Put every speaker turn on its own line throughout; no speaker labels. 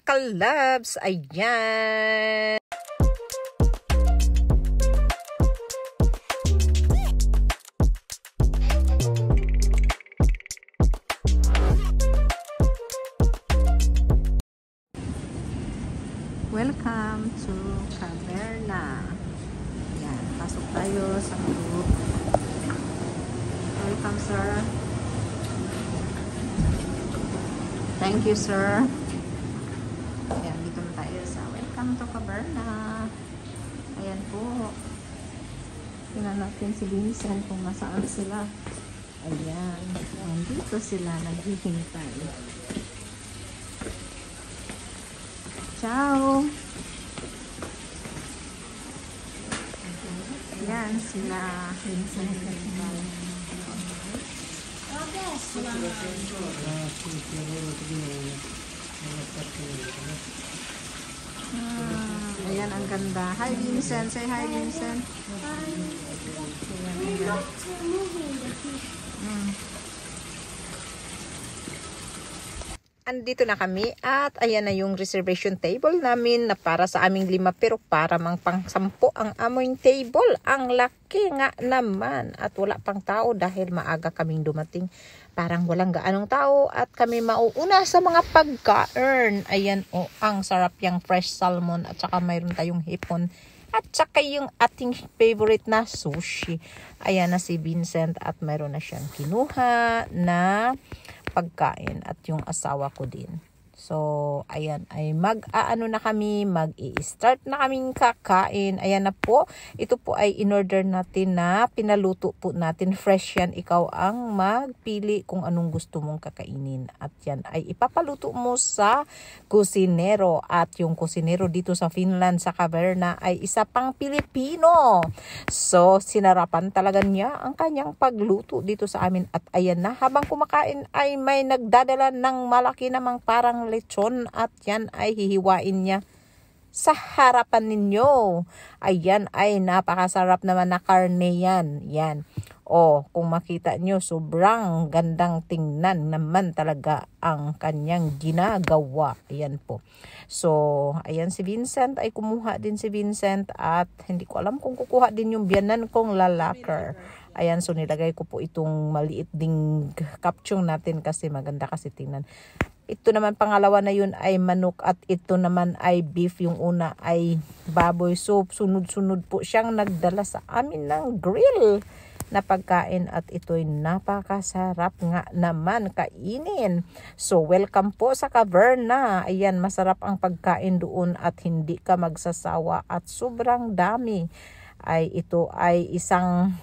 mga kalabs. Ayan. Welcome to Caverna. Ayan, pasok tayo sa group. Welcome, sir. Thank you, sir. Ayan, dito na tayo sa Welcome to Caverna. Ayan po. Tingnan natin si Vincent kung nasaan sila. Ayan. Dito sila naghihintay. Ciao! Ayan sila. Vincent. Ayan, ang ganda. Hi, Vincent. Say hi, Vincent. Ayan, andito na kami at ayan na yung reservation table namin na para sa aming 5 pero para mang pang 10 ang aming table. Ang laki nga naman at wala pang tao dahil maaga kaming dumating. Parang walang gaanong tao at kami mauuna sa mga pagka-earn. Ayan o, ang sarap yung fresh salmon at saka mayroon tayong hipon at saka yung ating favorite na sushi. Ayan na si Vincent at mayroon na siyang kinuha na pagkain at yung asawa ko din. So, ayan, ay mag-aano na kami, mag-i-start na kaming kakain. Ayan na po, ito po ay in-order natin na pinaluto po natin. Fresh yan, ikaw ang magpili kung anong gusto mong kakainin. At yan ay ipapaluto mo sa kusinero. At yung kusinero dito sa Finland, sa Caverna, ay isa pang Pilipino. So, sinarapan talaga niya ang kanyang pagluto dito sa amin. At ayan na, habang kumakain ay may nagdadala ng malaki namang parang lechon at yan ay hihiwain niya sa harapan ninyo. Ayan ay napakasarap naman na karne yan. Yan. O, kung makita nyo, sobrang gandang tingnan naman talaga ang kanyang ginagawa. Ayan po. So, ayan si Vincent ay kumuha din si Vincent at hindi ko alam kung kukuha din yung biyanan kong lalakar. Ayan, so nilagay ko po itong maliit ding kapchong natin kasi maganda kasi tingnan. Ito naman pangalawa na yun ay manok at ito naman ay beef. Yung una ay baboy. So sunod-sunod po siyang nagdala sa amin ng grill na pagkain at ito'y napakasarap nga naman kainin. So welcome po sa Caverna. Ayan, masarap ang pagkain doon at hindi ka magsasawa at sobrang dami. Ay ito ay isang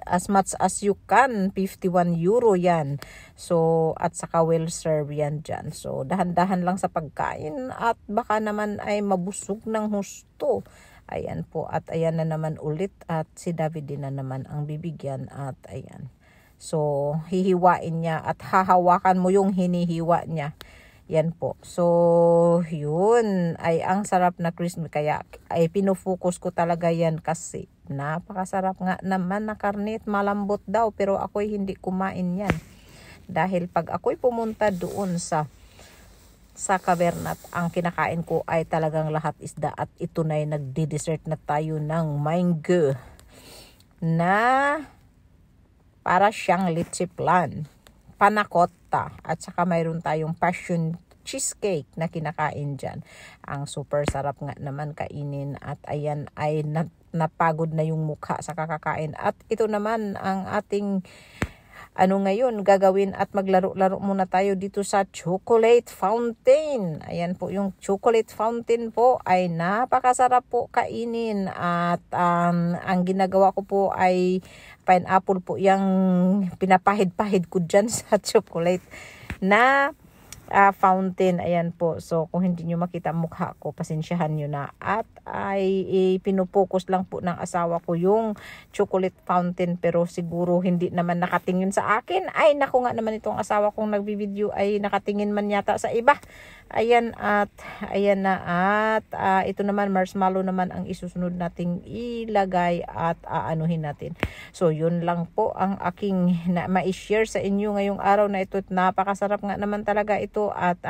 as much as you can, 51 euro yan. So, at saka well serve yan dyan. So, dahan-dahan lang sa pagkain at baka naman ay mabusog ng husto. Ayan po. At ayan na naman ulit at si David din na naman ang bibigyan at ayan. So, hihiwain niya at hahawakan mo yung hinihiwa niya. Yan po. So, yun ay ang sarap na crispy. Kaya ay pinufocus ko talaga yan kasi napakasarap nga naman na karne at malambot daw. Pero ako'y hindi kumain yan. Dahil pag ako'y pumunta doon sa Caverna, ang kinakain ko ay talagang lahat isda. At ito na'y nagdi-dessert na tayo ng mango na para siyang litchi plan. Panacotta at saka mayroon tayong passion cheesecake na kinakain dyan. Ang super sarap nga naman kainin at ayan ay napagod na yung mukha sa kakakain. At ito naman ang ating ngayon gagawin at maglaro-laro muna tayo dito sa chocolate fountain. Ayan po yung chocolate fountain po ay napakasarap po kainin at ang ginagawa ko po ay pineapple po yung pinapahid-pahid ko dyan sa chocolate na fountain. Ayan po. So, kung hindi nyo makita mukha ko, pasensyahan nyo na. At ay pinupokus lang po ng asawa ko yung chocolate fountain. Pero siguro hindi naman nakatingin sa akin. Ay, naku nga naman itong asawa kong nagbibideo ay nakatingin man yata sa iba. Ayan ayan na at ito naman marshmallow naman ang isusunod nating ilagay at aanuhin natin. So yun lang po ang aking ma-share sa inyo ngayong araw na ito. Napakasarap nga naman talaga ito at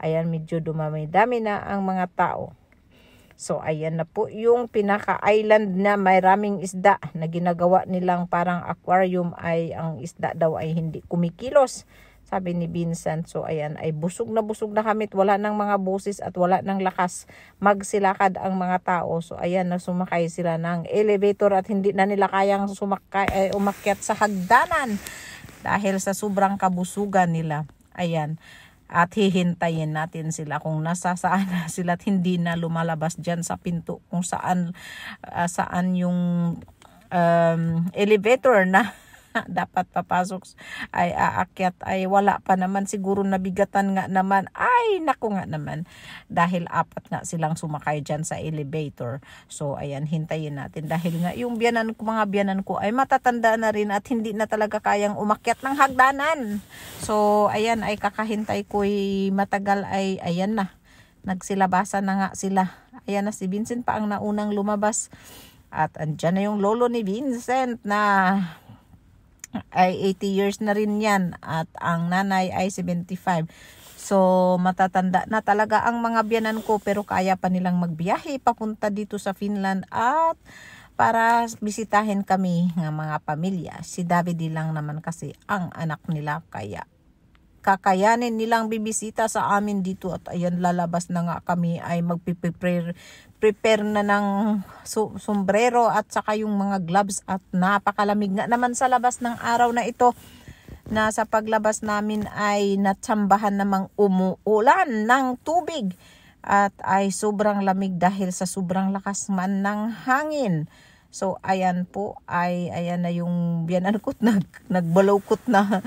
ayan medyo dumami-dami na ang mga tao. So ayan na po yung pinaka-island na maraming isda na ginagawa nilang parang aquarium, ay ang isda daw ay hindi kumikilos, sabi ni Vincent. So ayan, ay busog na kami, wala nang mga boses at wala nang lakas magsilakad ang mga tao. So ayan, na sumakay sila ng elevator at hindi na nila kayang umakyat sa hagdanan dahil sa sobrang kabusugan nila. Ayan, at hihintayin natin sila kung nasasaan na sila at hindi na lumalabas dyan sa pinto kung saan yung elevator na dapat papasok ay aakyat, ay wala pa naman, siguro nabigatan nga naman, ay naku nga naman, dahil 4 nga silang sumakay dyan sa elevator. So ayan, hintayin natin dahil nga yung mga biyanan ko ay matatanda na rin at hindi na talaga kayang umakyat ng hagdanan. So ayan, ay kakahintay ko'y matagal, ay ayan na, nagsilabasan na nga sila. Ayan na, si Vincent pa ang naunang lumabas at andyan na yung lolo ni Vincent na ay 80 years na rin yan at ang nanay ay 75. So matatanda na talaga ang mga biyanan ko, pero kaya pa nilang magbiyahe papunta dito sa Finland at para bisitahin kami ng mga pamilya. Si David lang naman kasi ang anak nila, kaya kakayanin nilang bibisita sa amin dito. At ayan, lalabas na nga kami, ay prepare na ng sombrero at saka yung mga gloves, at napakalamig nga naman sa labas ng araw na ito. Na sa paglabas namin ay natsambahan namang umuulan ng tubig at ay sobrang lamig dahil sa sobrang lakas man ng hangin. So ayan po, ay ayan na yung biyanan ko, nagbalukot na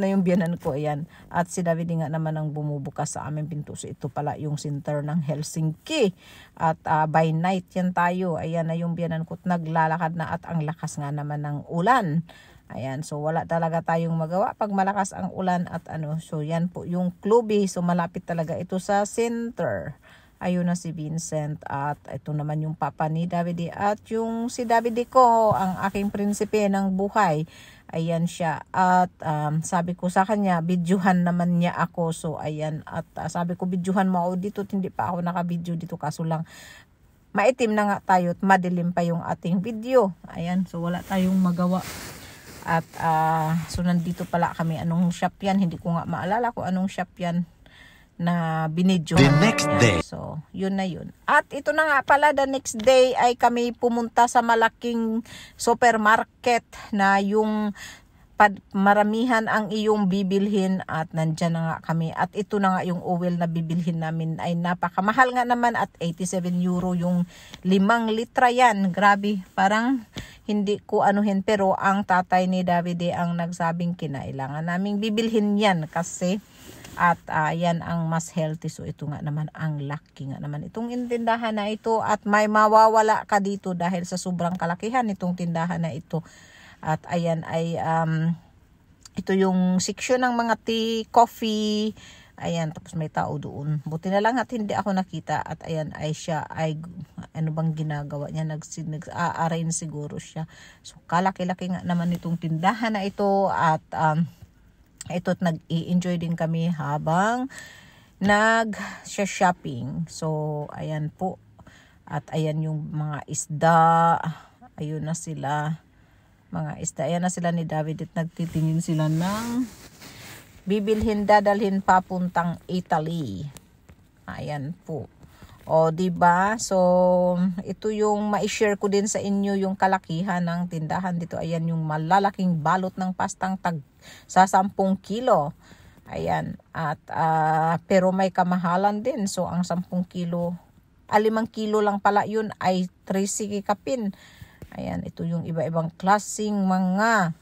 yung biyanan ko. Ayan, at si David nga naman ang bumubukas sa aming pinto. So ito pala yung center ng Helsinki at by night yan tayo. Ayan na yung biyanan ko, naglalakad na at ang lakas nga naman ng ulan. Ayan, so wala talaga tayong magawa pag malakas ang ulan at so yan po yung Cluby. So malapit talaga ito sa center. Ayun na si Vincent at ito naman yung papa ni Davide at yung si Davide ko, ang aking prinsipe ng buhay. Ayan siya at sabi ko sa kanya, videohan naman niya ako. So ayan, at sabi ko, videohan mo ako dito, hindi pa ako naka-video dito, kaso lang maitim na nga tayo at madilim pa yung ating video. Ayan, so wala tayong magawa. At so nandito pala kami, anong shop yan, hindi ko nga maalala kung anong shop yan na binidyo.
The next day.
So, yun na yun. At ito na nga pala, the next day ay kami pumunta sa malaking supermarket na yung maramihan ang iyong bibilhin at nandyan na nga kami. At ito na nga yung oil na bibilhin namin, ay napakamahal nga naman at 87 euro yung 5 litra yan. Grabe, parang hindi ko anuhin, pero ang tatay ni Davide ang nagsabing kinailangan naming bibilhin yan kasi at yan ang mas healthy. So ito nga naman, ang laki nga naman itong tindahan na ito at may mawawala ka dito dahil sa sobrang kalakihan itong tindahan na ito. At ayan ay ito yung section ng mga tea, coffee. Ayan, tapos may tao doon. Buti na lang at hindi ako nakita. At ayan ay siya ay ano bang ginagawa niya, nag-arrange siguro siya. So kalaki-laki nga naman itong tindahan na ito at ito at nag-i-enjoy din kami habang nag-shopping. So ayan po. At ayan yung mga isda. Ayun na sila. Mga isda. Ayan na sila ni David at nagtitingin sila ng bibilhin, dadalhin papuntang Italy. Ayan po. O diba? So ito yung ma-share ko din sa inyo, yung kalakihan ng tindahan dito. Ayan yung malalaking balot ng pastang sa 10 kilo. Ayan. At pero may kamahalan din. So ang 10 kilo, 5 kilo lang pala yun ay 3 kapin. Ayan, ito yung iba-ibang klaseng mga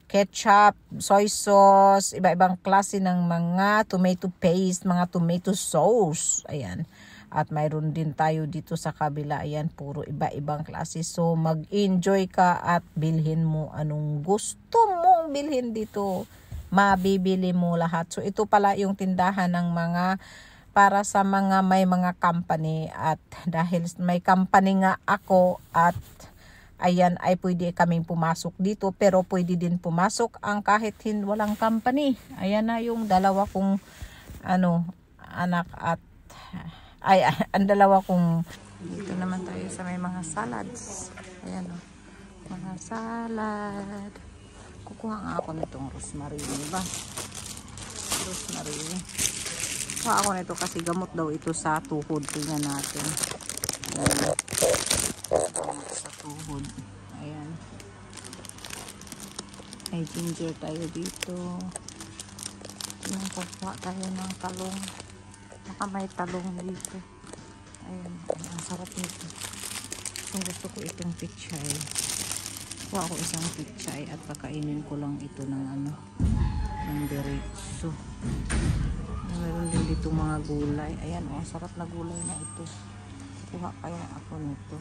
ketchup, soy sauce, iba-ibang klase ng mga tomato paste, mga tomato sauce. Ayan. At mayroon din tayo dito sa kabila. Ayan, puro iba-ibang klase. So mag-enjoy ka at bilhin mo anong gusto mong bilhin dito. mabibili mo lahat. So ito pala yung tindahan ng mga para sa mga may mga company, at dahil may company nga ako at ayan ay pwede kaming pumasok dito, pero pwede din pumasok ang kahit walang company. Ayan na yung dalawa kong anak at ang dalawa kong dito naman tayo sa may mga salads. Ayan o, mga salad. Kukuha nga ako nitong rosemary, ba? Rosemary. Kuha ako nito kasi gamot daw ito sa tuhod. Tingnan natin. Ayan. Gamot sa tuhod. Ayan. May ginger tayo dito. Kukuha tayo ng talong. Baka may talong dito. Ayan. Ang sarap nito. Kung gusto ko itong pichay. Kuha ako isang pichay at pakainin ko lang ito ng ng diretso. Meron din dito mga gulay. Ayan, sarap na gulay na ito. Kuha kaya ako nito.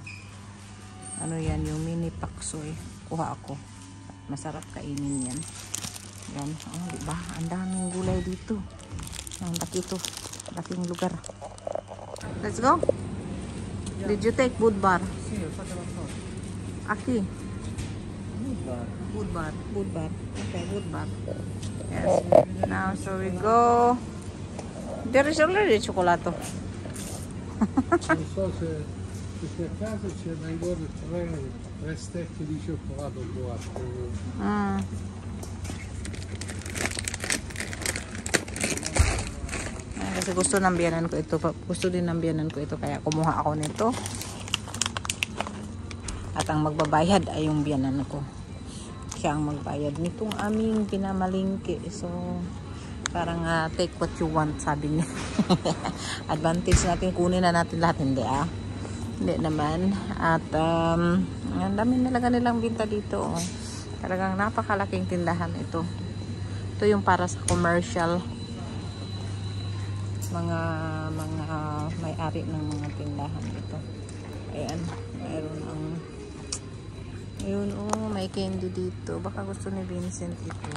Ano yan, yung mini paksoy. Kuha ako. Masarap kainin yan. Yan, diba? Ang daming gulay dito. Ang laki ito. Laking lugar. Let's go. Did you take food bar? Aki. Food bar. Food bar. Okay, food bar. Yes. Now, so we go. There is already cioccolato.
Non so se per caso c'è ancora tre stecche di cioccolato qua.
Kasi gusto ng biyanan ko ito. Gusto din ng biyanan ko ito. Kaya kumuha ako nito. At ang magbabayad ay yung biyanan ko. Siya ang magbayad nitong aming pinamalingki. So, parang take what you want, sabi niya. Advantage natin, kunin na natin lahat. Hindi Hindi naman. At ang dami talaga nilang binta dito. Talagang napakalaking tindahan ito. Ito yung para sa commercial. Mga may-ari ng mga tindahan ito. Ayan. Mayroon ayun, may candy dito. Baka gusto ni Vincent ito.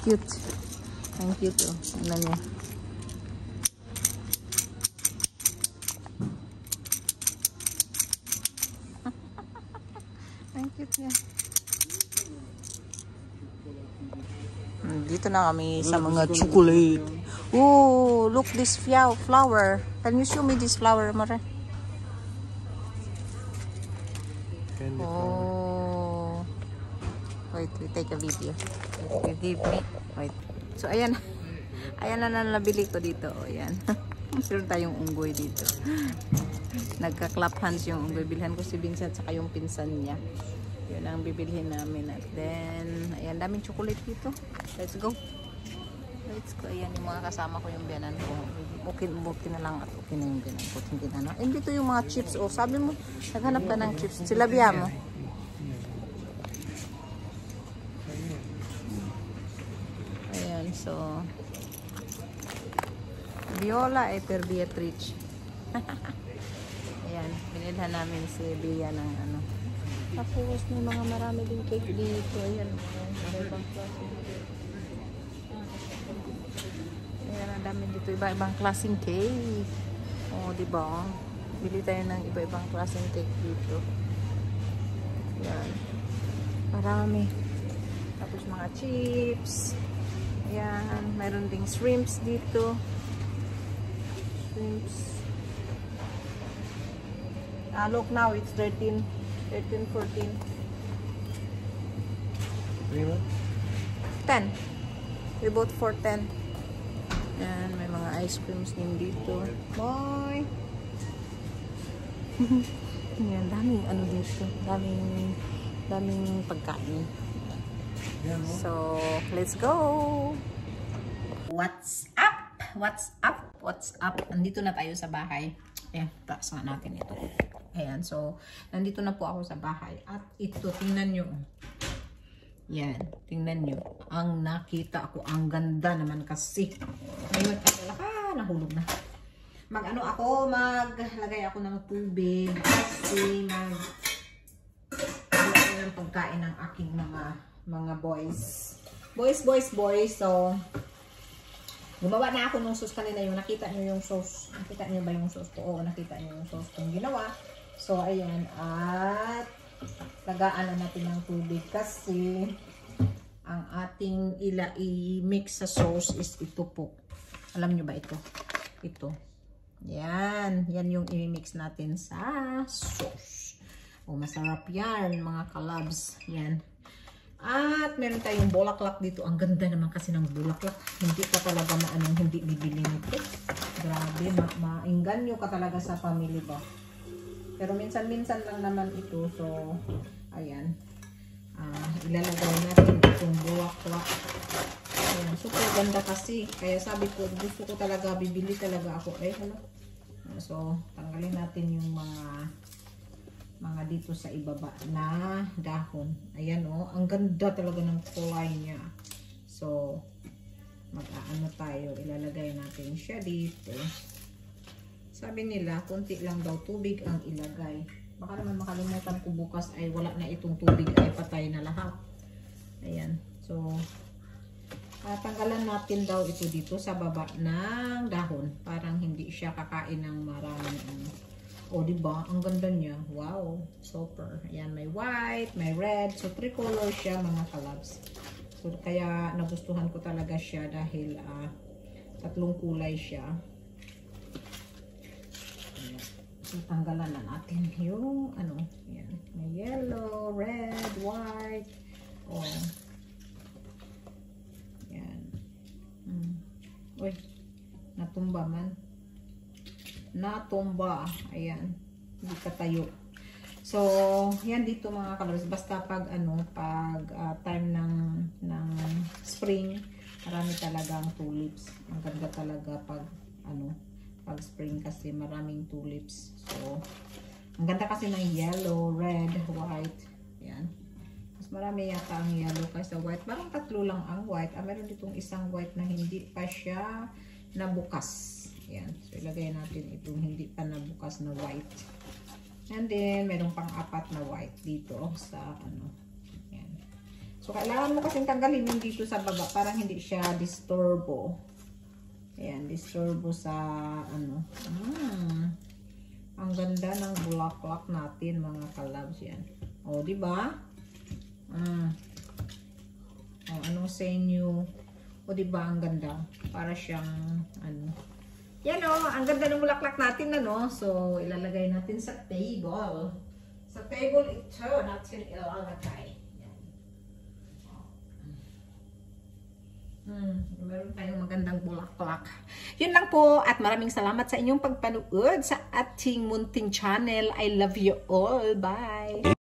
Cute. Ang cute Ano niya. Ang cute niya. Dito na kami sa mga chocolate. Oh, look this flower. Can you show me this flower, Mare? Oh. Wait, we take a video. You give me. Wait. So, ayan. Ayan na nabili ko dito. Ayan. Meron tayong unggoy dito. Nagka-clap hands yung unggoy. Bilhan ko si Vincent saka yung pinsan niya. Yun ang bibilhin namin. At then, ayan, daming chocolate dito. Let's go. Let's go. Ayan, yung mga kasama ko yung biyanan ko. Okay na lang at okay na yung biyanan ko. Hindi na. And dito yung mga chips. Oh, sabi mo, naghanap ka ng chips. Sila biya mo. Ayan, so Viola e per Beatrice. Ayan, binilhan namin si Bia ng Tapos may mga marami din cake dito. Ayan, iba-ibang klaseng cake. Ayan, ang dami dito. Iba-ibang klaseng cake. O, diba? Bili tayo ng iba-ibang klaseng cake dito. Ayan. Marami. Tapos mga chips. Ayan. Mayroon ding shrimps dito. Shrimps. Look now, it's 13, 14. 10. We bought for 10. Yan, may mga ice creams din dito. Boy! Yan, daming dito. Daming pagkain. So, let's go! What's up? What's up? What's up? Nandito na tayo sa bahay. Ayan, taas nga natin ito. Ayan, so, nandito na po ako sa bahay. At ito, tingnan nyo. Yan, tingnan nyo. Ang nakita ako, ang ganda naman kasi. Ngayon, nahulog na. Maglagay ako ng tubig. Kasi maglagay ng pagkain ng aking mga mga boys. Boys. So, gumawa na ako ng sauce kanina. Yung nakita nyo yung sauce. Nakita nyo ba yung sauce ko? Oo, nakita nyo yung sauce kong ginawa. So, ayan. At, tagaan na natin ng tubig kasi ang ating i-mix sa sauce is ito po. Alam nyo ba ito? Ito. Yan. Yan yung i-mix natin sa sauce. O, masarap yan, mga kalabs. Yan. At meron tayong bulaklak dito. Ang ganda naman kasi ng bulaklak. Hindi ka talaga hindi bibili nito. Grabe, maingganyo ka talaga sa family ba. Pero minsan-minsan lang naman ito. So, ayan. Ilalagay natin itong bulaklak. Ayan, super ganda kasi. Kaya sabi ko, gusto ko talaga, bibili talaga ako. So, tanggalin natin yung mga dito sa ibaba na dahon. Ayan ang ganda talaga ng kulay niya. So, mag-aano tayo, ilalagay natin siya dito. Sabi nila, konti lang daw tubig ang ilagay. Baka naman makalimutan ko bukas ay wala na itong tubig, ay patay na lahat. Ayan. So, tanggalan natin daw ito dito sa baba ng dahon. Parang hindi siya kakain ng maraming O, diba? Ang ganda niya. Wow. Super. Ayan, may white, may red. So, 3 colors siya, mga kalabs. So, kaya nagustuhan ko talaga siya dahil 3 kulay siya. Ayan. So, tanggalan na natin yung ayan. May yellow, red, white. Oh. Ayan. Uy, natumba man. Natumba. Ayan. Hindi ka tayo. So, yan dito mga kalabs. Basta pag time ng spring, marami talagang tulips. Ang ganda talaga pag spring kasi maraming tulips. So, ang ganda kasi ng yellow, red, white. Ayan. Mas marami yata ang yellow kaysa white. Parang 3 lang ang white. Meron ditong isang white na hindi pa siya nabukas. Ayan. So, ilagay natin itong hindi pa nabukas na white. And then, merong pang-4 na white dito sa Ayan. So, kailangan mo kasing tanggalin yung dito sa baba. Parang hindi siya disturbo. Ayan. Disturbo sa ang ganda ng bulaklak natin, mga kalabs. Yan. O, diba? Anong sa inyo? O, diba? Ang ganda. Para siyang yan ang ganda ng bulaklak natin So, ilalagay natin sa table. Sa table ito natin ilalagay. Yan. Meron tayong magandang bulaklak. Yun lang po at maraming salamat sa inyong pagpanood sa ating munting channel. I love you all. Bye!